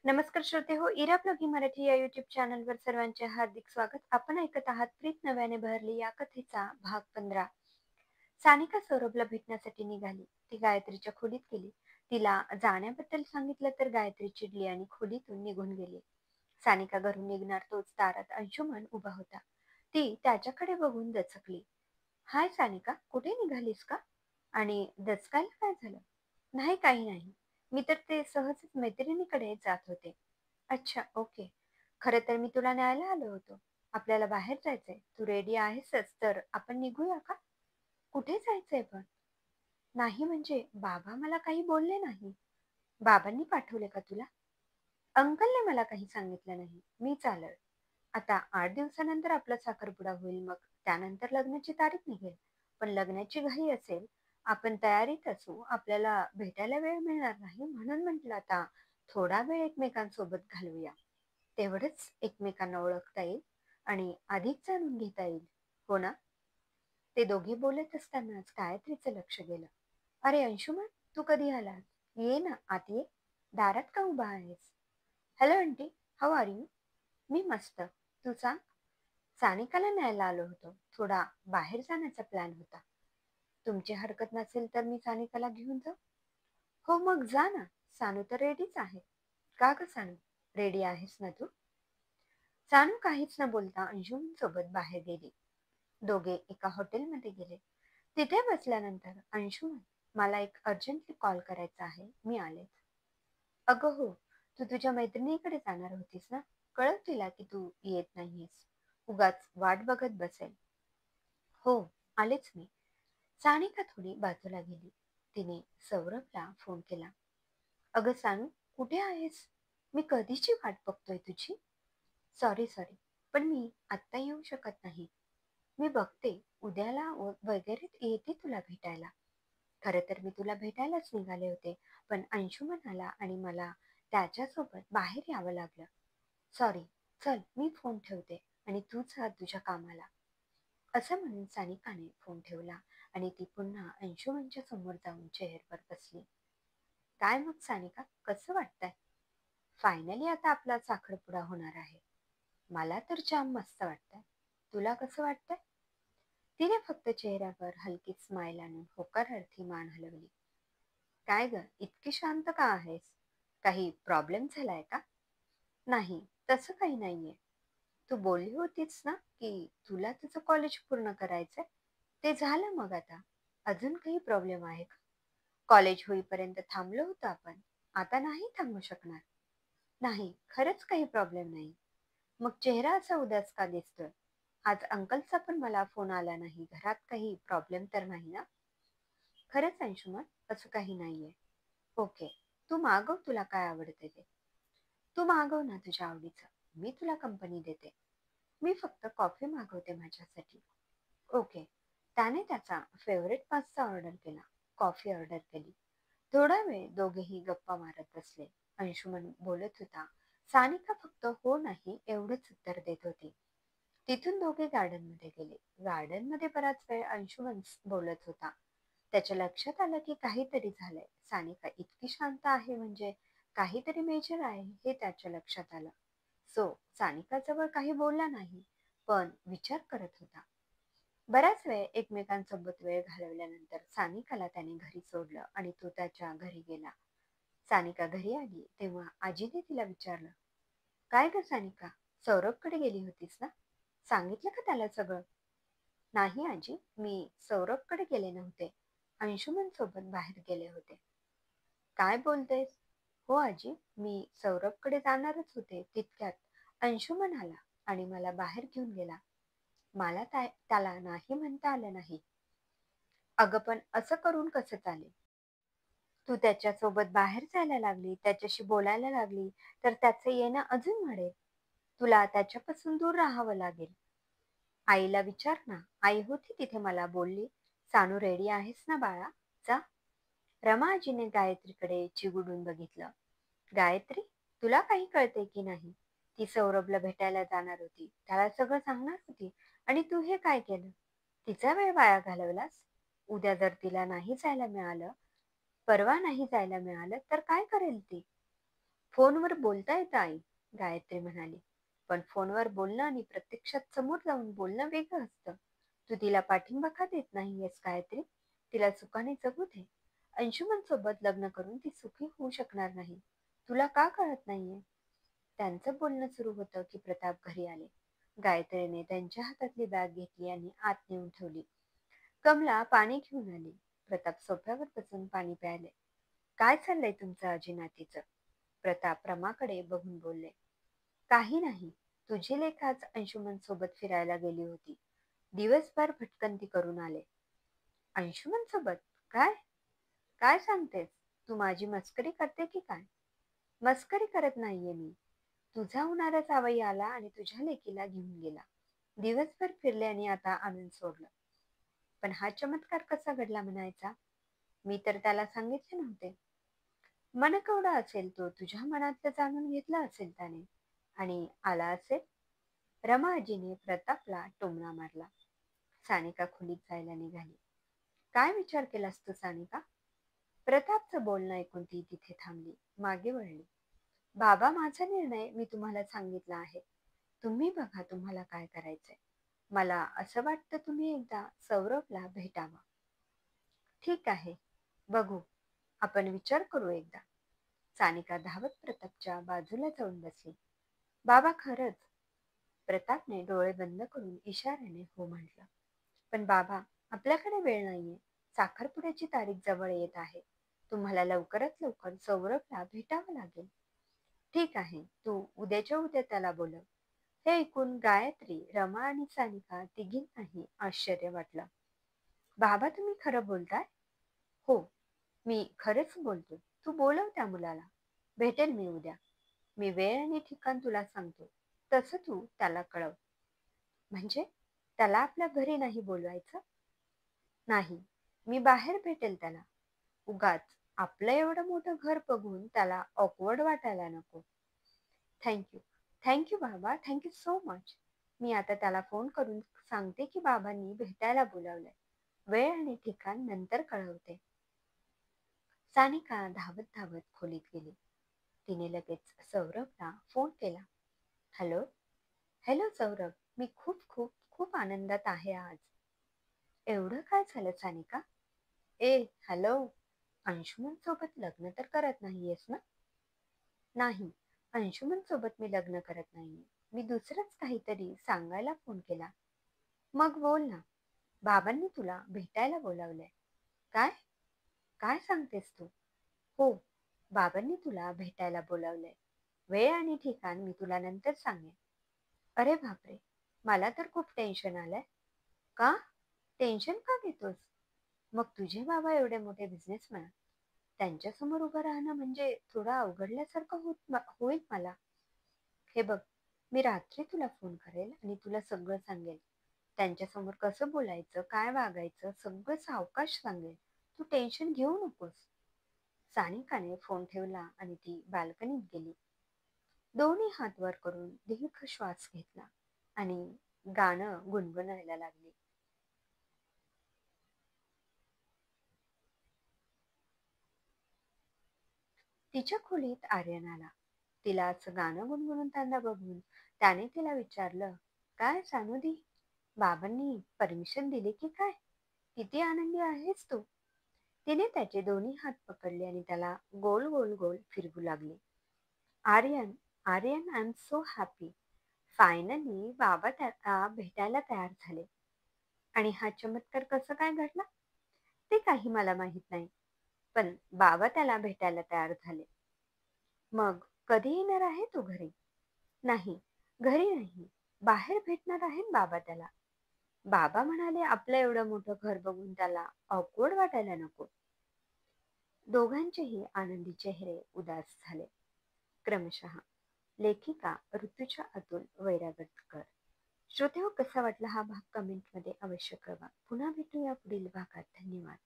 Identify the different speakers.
Speaker 1: नमस्कार श्रोते हो, इरा ब्लॉगिंग मराठी या युट्यूब चॅनलवर सर्वांचे हार्दिक स्वागत. आपण ऐकत आहात प्रीत नव्याने बहरली या कथेचा भाग 15. सानिका सौरभला भेटण्यासाठी निघाली. ती गायत्रीच्या खोलीत गेली. तिला जाण्याबद्दल सांगितलं तर गायत्री चिडली आणि खोलीतून निघून गेली. सानिका घरून निघणार तोच दारात अंशुमन उभा होता. ती त्याच्याकडे बघून दचकली. हाय सानिका, कुठे निघालीस का? आणि दचकायला काय झालं? नाही, काही नाही. मी तर ते सहजच मैत्रिणीकडे जात होते. अच्छा, ओके. खरं तर मी तुला न्यायला आलो होतो. आपल्याला बाहेर जायचंय. तू रेडी आहेसच तर आपण निघूया का? कुठे जायचंय पण? नाही म्हणजे बाबा मला काही बोलले नाही. बाबांनी पाठवले का तुला? अंकलने मला काही सांगितलं नाही. मी चालल. आता 8 दिवसानंतर आपला साखरपुडा होईल, मग त्यानंतर लग्नाची तारीख निघेल. पण लग्नाची घाई असेल, आपण तयारीत असू, आपल्याला भेटायला वेळ मिळणार नाही, म्हणून म्हटलं आता थोडा वेळ एकमेकांसोबत घालवूया. तेवढंच एकमेकांना ओळखता येईल आणि अधिक जाणून घेता येईल. हो ना? ते दोघे बोलत असतानाच गायत्रीचं लक्ष गेलं. अरे अंशुमन, तू कधी आलास? ये ना, आत ये. दारात का उभा आहेस? Hello aunty, how are you? मी मस्त. तू सांग. सानिकाला न्यायला आलो होतो. थोडा बाहेर जाण्याचा प्लॅन होता. तुमची हरकत नसेल तर मी सानिकाला घेऊन जाऊ? हो मग जा ना. सानू तर रेडीच आहे. का ग सानू, रेडी आहेस ना तू? सानू काहीच न बोलता अंशुमन सोबत बाहेर गेली. दोघे एका हॉटेलमध्ये गेले. तिथे बसल्यानंतर अंशुमन, मला एक अर्जंटली कॉल करायचा आहे, मी आले. अगं हो, तू तुझ्या मैत्रिणीकडे जाणार होतीस ना? कळव तिला की तू येत नाहीयेस. उगाच वाट बघत बसेल. हो, आलेच मी. सानिका थोडी बाजूला गेली. तिने सौरभला फोन केला. अगं सानू, कुठे आहेस? मी कधीची वाट बघतोय तुझी. सॉरी सॉरी, पण मी आत्ता येऊ शकत नाही. मी बघते, उद्याला वगैरे येते तुला भेटायला. खरं तर मी तुला भेटायलाच निघाले होते, पण अंशुमन आला आणि मला त्याच्यासोबत बाहेर यावं लागलं. सॉरी. चल, मी फोन ठेवते आणि तू जा तुझ्या कामाला. असं म्हणून सानिकाने फोन ठेवला आणि ती पुन्हा अंशुमनच्या समोर जाऊन चेअरवर बसली. काय मग सानिका, कसं वाटतंय? फायनली आता आपला साखरपुडा होणार आहे. मला तर जाम मस्त वाटतंय. तुला कसं वाटतंय? तिने फक्त चेहऱ्यावर हलकी स्माईल आणून होकारार्थी मान हलवली. काय ग, इतकी शांत का आहेस? काही प्रॉब्लेम झालाय का? नाही, तसं काही नाहीये. तू बोलली होतीस ना की तुला तुझं कॉलेज पूर्ण करायचंय. ते झालं मग आता. अजून काही प्रॉब्लेम आहे का? कॉलेज होईपर्यंत थांबलो होतो आपण. आता नाही थांबू शकणार. नाही, खरंच काही प्रॉब्लेम नाही. मग चेहरा असा उदास का दिसतोय? आज अंकलचा पण मला फोन आला नाही. घरात काही प्रॉब्लेम तर नाही ना? खरंच अंशुमन, असं काही नाहीये. ओके, तू मागव तुला काय आवडते ते. तू मागव ना तुझ्या आवडीचं. मी तुला कंपनी देते. मी फक्त कॉफी मागवते माझ्यासाठी. ओके. त्याने त्याचा फेवरेट पास्ता ऑर्डर केला. कॉफी ऑर्डर केली. थोडा वेळ दोघेही गप्पा मारत बसले. अंशुमन बोलत होता. सानिका फक्त हो नाही एवढंच उत्तर देत होती. तिथून दोघे गार्डनमध्ये गेले. गार्डनमध्ये बराच वेळ अंशुमन बोलत होता. त्याच्या लक्षात आलं की काहीतरी झालंय. सानिका इतकी शांत आहे म्हणजे काहीतरी मेजर आहे हे त्याच्या लक्षात आलं. सानिका जवळ काही बोलला नाही, पण विचार करत होता. बराच वेळ एकमेकांसोबत वेळ घालवल्यानंतर सानिकाला त्याने घरी सोडलं आणि तो त्याच्या घरी गेला. सानिका घरी आली तेव्हा आजीने तिला विचारलं, काय ग सानिका, सौरभकडे गेली होतीस ना? सांगितलं का त्याला सगळं? नाही आजी, मी सौरभकडे गेले नव्हते. अंशुमन सोबत बाहेर गेले होते. काय बोलतेस? हो आजी, मी सौरभकडे जाणारच होते. तितक्यात अंशुमन आला आणि मला बाहेर घेऊन गेला. मला त्याला नाही म्हणता आलं नाही. अगं पण असं करून कसं चालेल? तू त्याच्यासोबत बाहेर जायला लागली, त्याच्याशी बोलायला लागली, तर त्याचं येणं अजून वाढेल. तुला त्याच्यापासून दूर राहावं लागेल. आईला विचार ना. आई होती तिथे, मला बोलली, सानू रेडी आहेस ना बाळा? जा. रमा आजीने गायत्रीकडे चिगुडून बघितलं. गायत्री, तुला काही कळते की नाही? ती सौरभला भेटायला जाणार होती. त्याला सगळं सांगणार होती आणि तू हे काय केलं? तिचा वेळ वाया घालवलास. उद्या जर तिला नाही जायला मिळालं, परवा नाही जायला मिळालं तर काय करेल ती? फोनवर बोलता येतं आई, गायत्री म्हणाली. पण फोनवर बोलणं आणि प्रत्यक्षात समोर जाऊन बोलणं वेगळं असतं. तू तिला पाठिंबा का देत नाहीयेस गायत्री? तिला सुखाने जगू दे. अंशुमन सोबत लग्न करून ती सुखी होऊ शकणार नाही. तुला का कळत नाहीये? त्यांचं बोलणं सुरू होतं की प्रताप घरी आले. गायत्रीने त्यांच्या हातातली बॅग घेतली आणि आत नेऊन ठेवली. कमला पाणी घेऊन आली. प्रताप सोफ्यावर बसून पाणी प्यायले. काय चाललंय तुमचं अजिनातीचं? प्रताप रमाकडे बघून बोलले. काही नाही. तुझी लेक आज अंशुमन सोबत फिरायला गेली होती. दिवसभर भटकंती करून आले. अंशुमन सोबत? काय? काय सांगतेस? तू माझी मस्करी करते की काय? मस्करी करत नाहीये मी. तुझा होणारा जावई आला आणि तुझ्या लेकीला घेऊन गेला. दिवसभर फिरले आणि आता आणून सोडलं. पण हा चमत्कार कसा घडला म्हणायचा? मी तर त्याला सांगितले नव्हते. मनकवडा असेल तो, तुझ्या मनातलं जाणून घेतलं असेल त्याने आणि आला असेल. रमाजीने प्रतापला टोमणा मारला. सानिका खोलीत जायला निघाली. काय विचार केलास तू सानिका? प्रतापचं बोलणं ऐकून ती तिथे थांबली, मागे वळली. बाबा, माझा निर्णय मी तुम्हाला सांगितला आहे. तुम्ही बघा तुम्हाला काय करायचंय. मला असं वाटतं तुम्ही एकदा सौरभला भेटावं. ठीक आहे, बघू. आपण विचार करू एकदा. सानिका धावत प्रतापच्या बाजूला जाऊन बसली. बाबा, खरंच? प्रतापने डोळे बंद करून इशाऱ्याने हो म्हटलं. पण बाबा, आपल्याकडे वेळ नाहीये. साखरपुड्याची तारीख जवळ येत आहे. तुम्हाला लवकरात लवकर सौरभला भेटावं लागेल. ठीक आहे, तू उद्याच्या उद्या त्याला बोलव. हे ऐकून गायत्री, रमा आणि सानिका तिघींनाही आश्चर्य वाटलं. बाबा, तुम्ही खरं बोलताय? हो, मी खरंच बोलतो. तू बोलव त्या मुलाला. भेटेल मी उद्या. मी वेळ आणि ठिकाण तुला सांगतो. तसं तू त्याला कळव. म्हणजे त्याला आपल्या घरी नाही बोलवायचं? नाही, मी बाहेर भेटेल त्याला. उगाच आपलं एवढं मोठं घर बघून त्याला ऑकवर्ड वाटायला नको. थँक्यू. थँक्यू बाबा, थँक्यू सो मच. मी आता त्याला फोन करून सांगते की बाबांनी भेटायला बोलावलंय. वेळ आणि ठिकाण नंतर कळवते. सानिका धावत धावत खोलीत गेली. तिने लगेच सौरभला फोन केला. हॅलो. हॅलो सौरभ, मी खूप खूप खूप आनंदात आहे आज. एवढं काय झालं सानिका? ए, हॅलो. अंशुमन सोबत लग्न तर करत नाहीयेस ना? नाही, अंशुमन सोबत मी लग्न करत नाहीये. मी दुसरंच काहीतरी सांगायला फोन केला. मग बोल ना. बाबांनी तुला भेटायला बोलावलंय. काय? काय सांगतेस तू? हो, बाबांनी तुला भेटायला बोलावलंय. वेळ आणि ठिकाण मी तुला नंतर सांगेन. अरे बापरे, मला तर खूप टेन्शन आलंय. का? टेन्शन का घेतोस? मग तुझे बाबा एवढे मोठे बिझनेसमॅन, त्यांच्यासमोर उभं राहणं म्हणजे थोडं अवघडल्यासारखं होईल मला. हे बघ, मी रात्री तुला फोन करेल आणि तुला सगळं सांगेल. त्यांच्यासमोर कसं बोलायचं, काय वागायचं, सगळं सावकाश सांगेल. तू टेन्शन घेऊ नकोस. सानिकाने फोन ठेवला आणि ती बाल्कनीत गेली. दोन्ही हात वर करून दीर्घ श्वास घेतला आणि गाणं गुणगुणायला लागली. तिच्या खोलीत आर्यन आला. तिला असं गाणं गुणगुणताना बघून त्याने तिला विचारलं, काय सानुदी, बाबांनी परमिशन दिली की काय? किती आनंदी आहेस तू? तिने त्याचे दोन्ही हात पकडले आणि त्याला गोल गोल गोल फिरवू लागली. Aryan, Aryan, I am so happy. Finally बाबा त्याला भेटायला तयार झाले. आणि हा चमत्कार कसा काय घडला ते काही मला माहित नाही. पण बाबा त्याला भेटायला तयार झाले. मग कधी येणार आहे तू घरी? नाही, घरी नाही. बाहेर भेटणार आहे बाबा त्याला. बाबा म्हणाले आपलं एवढं मोठं घर बघून त्याला ऑकवर्ड वाटायला नको. दोघांचेही आनंदी चेहरे उदास झाले. क्रमशः लेखिका ऋतुजा अतुल वैरागटकर. श्रोतेहो, कसा वाटला हा भाग कमेंटमध्ये अवश्य कळवा. पुन्हा भेटूया पुढील भागात. धन्यवाद.